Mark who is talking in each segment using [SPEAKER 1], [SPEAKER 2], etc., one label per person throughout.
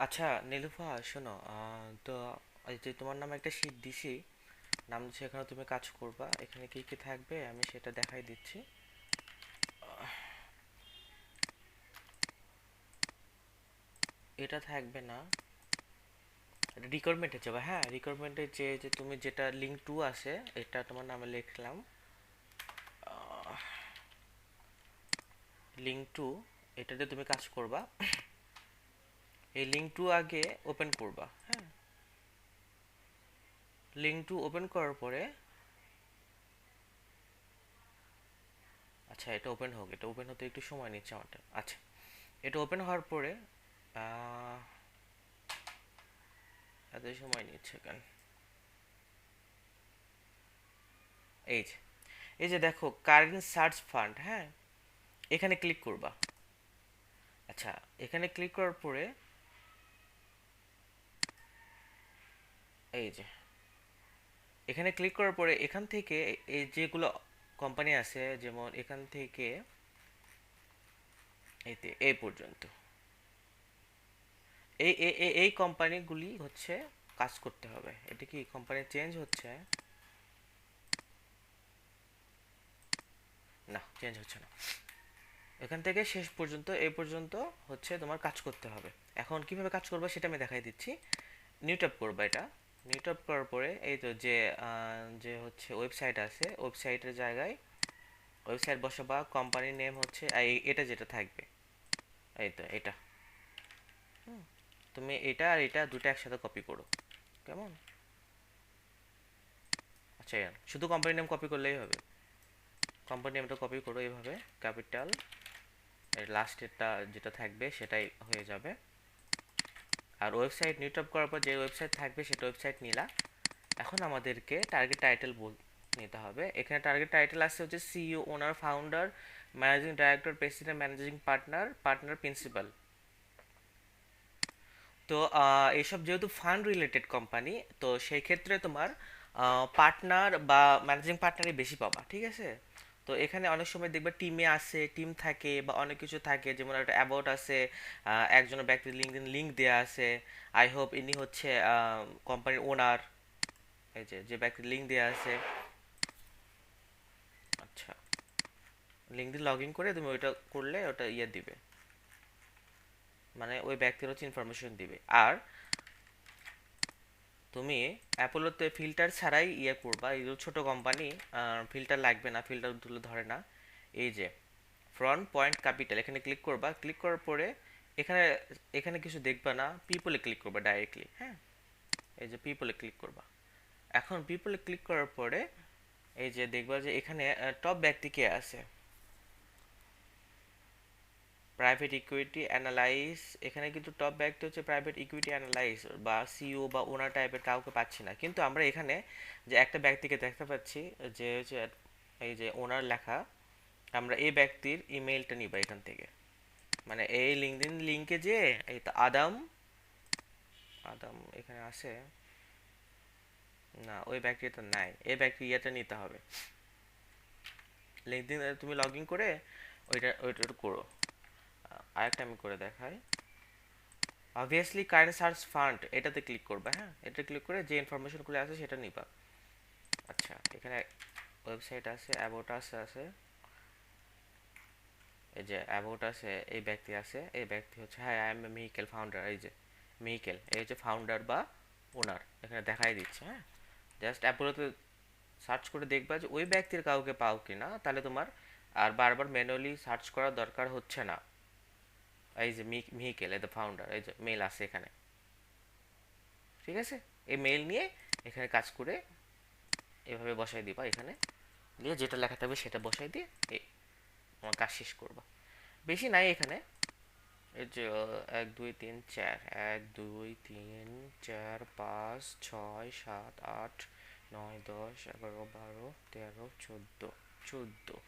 [SPEAKER 1] আচ্ছা নীলুফা, শোনো, তো এই যে তোমার নামে একটা শীট দিছি, নাম দিচ্ছি, এখানে তুমি কাজ করবা। এখানে কি কি থাকবে আমি সেটা দেখাই দিচ্ছি। এটা থাকবে না, রিকোয়ারমেন্টে যাবে। হ্যাঁ, রিকোয়ারমেন্টে যে যে তুমি যেটা লিঙ্ক টু আছে, এটা তোমার নামে লিখলাম। লিঙ্ক টু, এটাতে তুমি কাজ করবা। এই লিঙ্ক টু আগে ওপেন করবা। হ্যাঁ, লিঙ্ক টু ওপেন করার পরে, আচ্ছা এটা ওপেন হোক, এটা ওপেন হতে একটু সময় নিচ্ছে আমারটা। আচ্ছা, এটা ওপেন হওয়ার পরে আহ, এত সময় নিচ্ছে কেন? এই যে, এই যে দেখো কারেন্ট সার্চ ফান্ড, হ্যাঁ, এখানে ক্লিক করবা। আচ্ছা, এখানে ক্লিক করার পরে এই যে, এখানে ক্লিক করার পরে এখান থেকে এই যেগুলো কোম্পানি আছে, যেমন এখান থেকে এই পর্যন্ত, এই কোম্পানিগুলি হচ্ছে কাজ করতে হবে। এটা কি কোম্পানি চেঞ্জ হচ্ছে? না, চেঞ্জ হচ্ছে না। এখান থেকে শেষ পর্যন্ত, এই পর্যন্ত হচ্ছে তোমার কাজ করতে হবে। এখন কিভাবে কাজ করবে সেটা আমি দেখাই দিচ্ছি। নিউ ট্যাপ করবা এটা। নিউ ট্যাপ করার পরে এই তো যে যে হচ্ছে ওয়েবসাইট আছে, ওয়েবসাইটের জায়গায় ওয়েবসাইট বসাবা। কোম্পানির নেম হচ্ছে এটা যেটা থাকবে, এই তো এটা। তুমি এটা আর এটা দুটো একসাথে কপি করো, কেমন? আচ্ছা, শুধু কোম্পানির নাম কপি করলেই হবে। কোম্পানি নেমটা কপি করো এইভাবে, ক্যাপিটাল, এর লাস্টেরটা যেটা থাকবে সেটাই হয়ে যাবে। আর ওয়েবসাইট নিউ ট্যাপ করার পর যে ওয়েবসাইট থাকবে সেটা ওয়েবসাইট নিলা। এখন আমাদেরকে টার্গেট টাইটেল নিতে হবে। এখানে টার্গেট টাইটেল আসছে হচ্ছে CEO, owner, founder, managing director, president, managing partner, partner, principal. তো এইসব যেহেতু ফান্ড রিলেটেড কোম্পানি, তো সেই ক্ষেত্রে তোমার পার্টনার বা ম্যানেজিং পার্টনারই বেশি পাবা, ঠিক আছে? তো এখানে অনেক সময় দেখবে টিমে আছে, টিম থাকে বা অনেক কিছু থাকে, যেমন একটা অ্যাবাউট আছে, একজনের ব্যক্তির লিঙ্ক দেওয়া আছে। আই হোপ ইনি হচ্ছে কোম্পানির ওনার। এই যে যে ব্যক্তির লিঙ্ক দেওয়া আছে। আচ্ছা, লিঙ্ক দিয়ে লগ ইন করে তুমি ওইটা করলে ওটা ইয়ে দিবে, মানে ওই ব্যক্তির হচ্ছে ইনফরমেশন দিবে। আর তুমি অ্যাপোলোতে ফিল্টার ছাড়াই ইয়ে করবা। এই যে ছোট কোম্পানি, ফিল্টার লাগবে না, ফিল্টার তুলে ধরে না। এই যে ফ্রন্ট পয়েন্ট ক্যাপিটাল, এখানে ক্লিক করবা। ক্লিক করার পরে এখানে এখানে কিছু দেখবা না, পিপলে ক্লিক করবা ডাইরেক্টলি। হ্যাঁ, এই যে পিপলে ক্লিক করবা। এখন পিপলে ক্লিক করার পরে এই যে দেখবা যে এখানে টপ ব্যক্তি কে আছে, প্রাইভেট ইকুইটি অ্যানালাইজ। এখানে কিন্তু টপ ব্যক্তি হচ্ছে প্রাইভেট ইকুইটি অ্যানালাইজ বা সিইও বা ওনার টাইপের কাউকে পাচ্ছি না। কিন্তু আমরা এখানে যে একটা ব্যক্তিকে দেখতে পাচ্ছি, যে হচ্ছে এই যে ওনার লেখা। আমরা এই ব্যক্তির ইমেইলটা নিব এখান থেকে, মানে এই লিঙ্কডিন লিঙ্কে যে এই তো আদাম, আদাম এখানে আছে না, ওই ব্যক্তিটা নাই, এই ব্যক্তি ইয়েটা নিতে হবে। লিঙ্কডিন তুমি লগ ইন করে ওইটা ওইটা করো। আরেকটা আমি করে দেখাই। অবভিয়াসলি কারেন্ট সার্চ ফান্ড এটাতে ক্লিক করবে। হ্যাঁ, এটা ক্লিক করে যে ইনফরমেশনগুলো আছে সেটা নিবা। আচ্ছা, এখানে ওয়েবসাইট আছে, অ্যাবাউট আছে, এই যে অ্যাবাউট আছে, এই ব্যক্তি আছে, এই ব্যক্তি হচ্ছে, হ্যাঁ আই এম মিহিকেল ফাউন্ডার। এই যে মিহিকেল, এই হচ্ছে ফাউন্ডার বা ওনার, এখানে দেখাই দিচ্ছে। হ্যাঁ, জাস্ট অ্যাপোলোতে সার্চ করে দেখবা যে ওই ব্যক্তির কাউকে পাও কি না, তাহলে তোমার আর বারবার ম্যানুয়ালি সার্চ করার দরকার হচ্ছে না। এই যে মিহিকেল, এই দ্য ফাউন্ডার, এই যে মেল আছে এখানে, ঠিক আছে? এই মেল নিয়ে এখানে কাজ করে এভাবে বসাই দিবা। এখানে দিয়ে যেটা লেখা থাকবে সেটা বসাই দিয়ে এই আমার কাজ শেষ করবা। বেশি নাই এখানে। এই যে 1 2 3 4, 1 2 3 4 5 6 7 8 9 10 11 12 13 14, 14,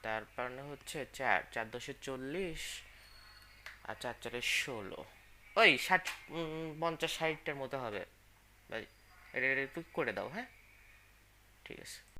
[SPEAKER 1] তারপর হচ্ছে 4 4 10 40, আর 4 4 16, ওই 60, 50 60টার মতো হবে ভাই। এটা একটু করে দাও, হ্যাঁ? ঠিক আছে।